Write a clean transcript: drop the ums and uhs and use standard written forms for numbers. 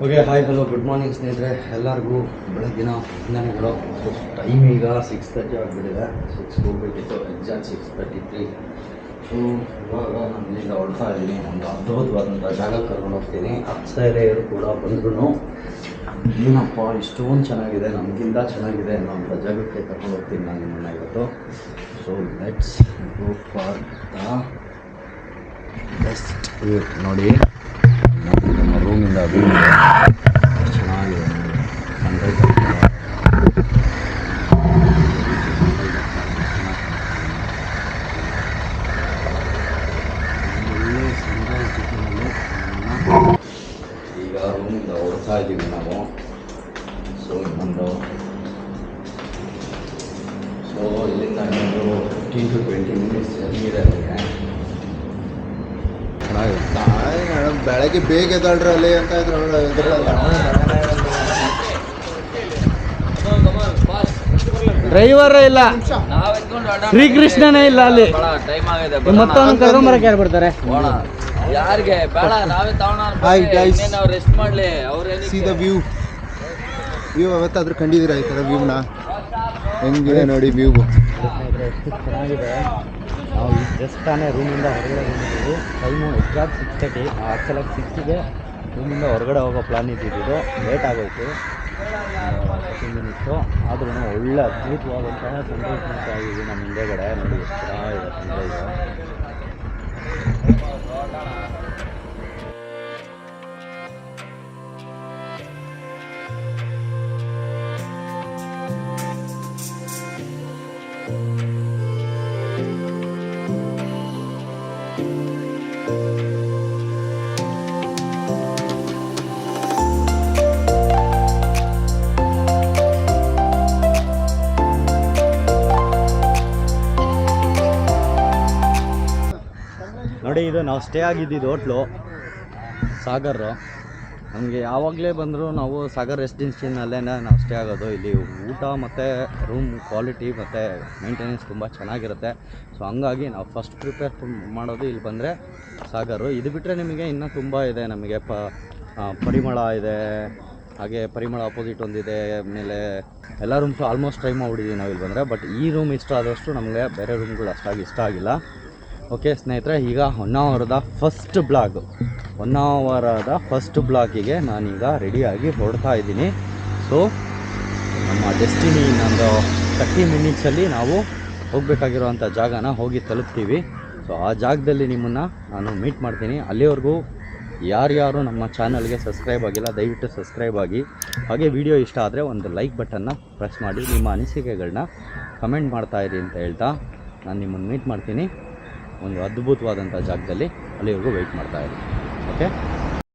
Okay hi hello good morning ಸ್ನೇಹಿತರೆ ಎಲ್ಲರಿಗೂ ಬೆಳಗ್ಗಿನ ವಂದನೆಗಳು. ಸೊ ಟೈಮ್ ಈಗ 6:30 ಆಗಿಬಿಟ್ಟಿದೆ. 6 ಹೋಗ್ಬೇಕಿತ್ತು, ಎಕ್ಸಾಕ್ಟ್ 6:33. ಸೊ ಇವಾಗ ನಾನು ಇಲ್ಲಿಂದ ಹೊರಡ್ತಾ ಇದ್ದೀನಿ. ಒಂದು ಅದ್ಭುತವಾದಂಥ ಜಾಗಕ್ಕೆ ಕರ್ಕೊಂಡು ಹೋಗ್ತೀನಿ. ಅಪ್ಸರೆಯರು ಕೂಡ ಬಂದ್ರು ಏನಪ್ಪ ಇಷ್ಟೊಂದು ಚೆನ್ನಾಗಿದೆ, ನಮಗಿಂತ ಚೆನ್ನಾಗಿದೆ ಅನ್ನೋಂಥ ಜಾಗಕ್ಕೆ ಕರ್ಕೊಂಡು ಹೋಗ್ತೀನಿ ನಾನು ನಿಮ್ಮನ್ನು ಇವತ್ತು. So let's go for the best view. ನೋಡಿ ನಮ್ಮ ರೂಮಿಂದ ವ್ಯೂ ಚೆನ್ನಾಗಿದೆ. ಸನ್ರೈಸ್ ಒಳ್ಳೆ ಸನ್ರೈಸ್ ಜೊತೆಯಲ್ಲಿ ಈಗ ರೂಮಿಂದ ಹೊರಡ್ತಾ ಇದ್ದೀವಿ ನಾವು. ಸೊ ಇಲ್ಲಿಂದ ಇನ್ನೊಂದು 15 to 20 ಮಿನಿಟ್ಸ್ ಜರ್ನಿ ಇದೆ ನನಗೆ. ಬೆಳಗ್ಗೆ ಬೇಗ ಎದ್ದಾಳ್ರಿ ಅಲ್ಲಿ ಅಂತ ಡ್ರೈವರೇ ಇಲ್ಲ, ಶ್ರೀಕೃಷ್ಣನೇ ಇಲ್ಲ ಅಲ್ಲಿ. ಮತ್ತೊಂದು ಕರ್ಕೊಂಬರಕ್ಕೆ ಯಾರು ಬರ್ತಾರೆ? ಯಾರಿಗೆ ಬೇಡ, ನಾವೇ ತಗೊಂಡು ರೆಸ್ಟ್ ಮಾಡ್ಲಿ. ಸೀದಾ ವ್ಯೂ ಅವತ್ತಾದ್ರೂ ಕಂಡಿದ್ದೀರಾ ಈ ಥರ ವ್ಯೂನ? ಹೆಂಗಿದೆ ನೋಡಿ ವ್ಯೂ. ಎಷ್ಟು ಚೆನ್ನಾಗಿದೆ. ನಾವು ಈಗ ಜಸ್ಟ್ ತಾನೇ ರೂಮಿಂದ ಹೊರಗಡೆ ಬಂದಿದ್ದೀವಿ. Time exact 6:30. ಆ್ಯಕ್ಚುಲಾಗಿ 6ಗೆ ರೂಮಿಂದ ಹೊರಗಡೆ ಹೋಗೋ ಪ್ಲಾನ್ ಇದ್ದಿದ್ದು. ಲೇಟ್ ಆಗೋಯ್ತು 15 ಮಿನಿಟ್ಸು. ಆದ್ರೂ ಒಳ್ಳೆ ಅದ್ಭುತವಾದಂತಹ ಸನ್ರೈಸ್ ಮಾಡ್ತಾ ಇದ್ದೀವಿ ನಮ್ಮ ಹಿಂದೆಗಡೆ. ನೋಡಿ ಎಷ್ಟು ಚೆನ್ನಾಗಿದೆ ಸನ್ರೈಸು. ನೋಡಿ, ಇದು ನಾವು ಸ್ಟೇ ಆಗಿದ್ದಿದ್ದು ಹೋಟ್ಲು ಸಾಗರ್. ನಮಗೆ ಯಾವಾಗಲೇ ಬಂದರೂ ನಾವು ಸಾಗರ್ ರೆಸಿಡೆನ್ಸಿನಲ್ಲೇ ನಾವು ಸ್ಟೇ ಆಗೋದು. ಇಲ್ಲಿ ಊಟ ಮತ್ತು ರೂಮ್ ಕ್ವಾಲಿಟಿ ಮತ್ತು ಮೇಂಟೆನೆನ್ಸ್ ತುಂಬ ಚೆನ್ನಾಗಿರುತ್ತೆ. ಸೊ ಹಂಗಾಗಿ ನಾವು ಫಸ್ಟ್ ಪ್ರಿಪೇರ್ ಮಾಡೋದು ಇಲ್ಲಿ ಬಂದರೆ ಸಾಗರು. ಇದು ಬಿಟ್ಟರೆ ನಿಮಗೆ ಇನ್ನೂ ತುಂಬ ಇದೆ. ನಮಗೆ ಪರಿಮಳ ಇದೆ, ಹಾಗೆ ಪರಿಮಳ ಅಪೋಸಿಟ್ ಒಂದಿದೆ. ಆಮೇಲೆ ಎಲ್ಲ ರೂಮ್ಸು ಆಲ್ಮೋಸ್ಟ್ ಟ್ರೈ ಮಾಡಿಬಿಟ್ಟಿದ್ದೀವಿ ನಾವು ಇಲ್ಲಿ ಬಂದರೆ. ಬಟ್ ಈ ರೂಮ್ ಇಷ್ಟ ಆದಷ್ಟು ನಮಗೆ ಬೇರೆ ರೂಮ್ಗಳು ಅಷ್ಟಾಗಿ ಇಷ್ಟ ಆಗಿಲ್ಲ. ಓಕೆ ಸ್ನೇಹಿತರೆ, ಈಗ ಹೊನ್ನಾವರದ ಫಸ್ಟ್ ಬ್ಲಾಗಿಗೆ ನಾನೀಗ ರೆಡಿಯಾಗಿ ಹೊರಡ್ತಾ ಇದ್ದೀನಿ. ಸೊ ನಮ್ಮ ಡೆಸ್ಟಿನಿ ಇನ್ನೊಂದು 30 ಮಿನಿಟ್ಸಲ್ಲಿ ನಾವು ಹೋಗಬೇಕಾಗಿರೋವಂಥ ಜಾಗನ ಹೋಗಿ ತಲುಪ್ತೀವಿ. ಸೊ ಆ ಜಾಗದಲ್ಲಿ ನಿಮ್ಮನ್ನು ನಾನು ಮೀಟ್ ಮಾಡ್ತೀನಿ. ಅಲ್ಲಿವರೆಗೂ ಯಾರ್ಯಾರು ನಮ್ಮ ಚಾನಲ್ಗೆ ಸಬ್ಸ್ಕ್ರೈಬ್ ಆಗಿಲ್ಲ ದಯವಿಟ್ಟು ಸಬ್ಸ್ಕ್ರೈಬ್ ಆಗಿ. ಹಾಗೆ ವಿಡಿಯೋ ಇಷ್ಟ ಆದರೆ ಒಂದು ಲೈಕ್ ಬಟನ್ನ ಪ್ರೆಸ್ ಮಾಡಿ ನಿಮ್ಮ ಅನಿಸಿಕೆಗಳನ್ನ ಕಮೆಂಟ್ ಮಾಡ್ತಾಯಿರಿ ಅಂತ ಹೇಳ್ತಾ ನಾನು ನಿಮ್ಮನ್ನು ಮೀಟ್ ಮಾಡ್ತೀನಿ ಒಂದು ಅದ್ಭುತವಾದಂಥ ಜಾಗದಲ್ಲಿ. ಅಲ್ಲಿವರೆಗೂ ವೆಯ್ಟ್ ಮಾಡ್ತಾಯಿರಿ. ಓಕೆ.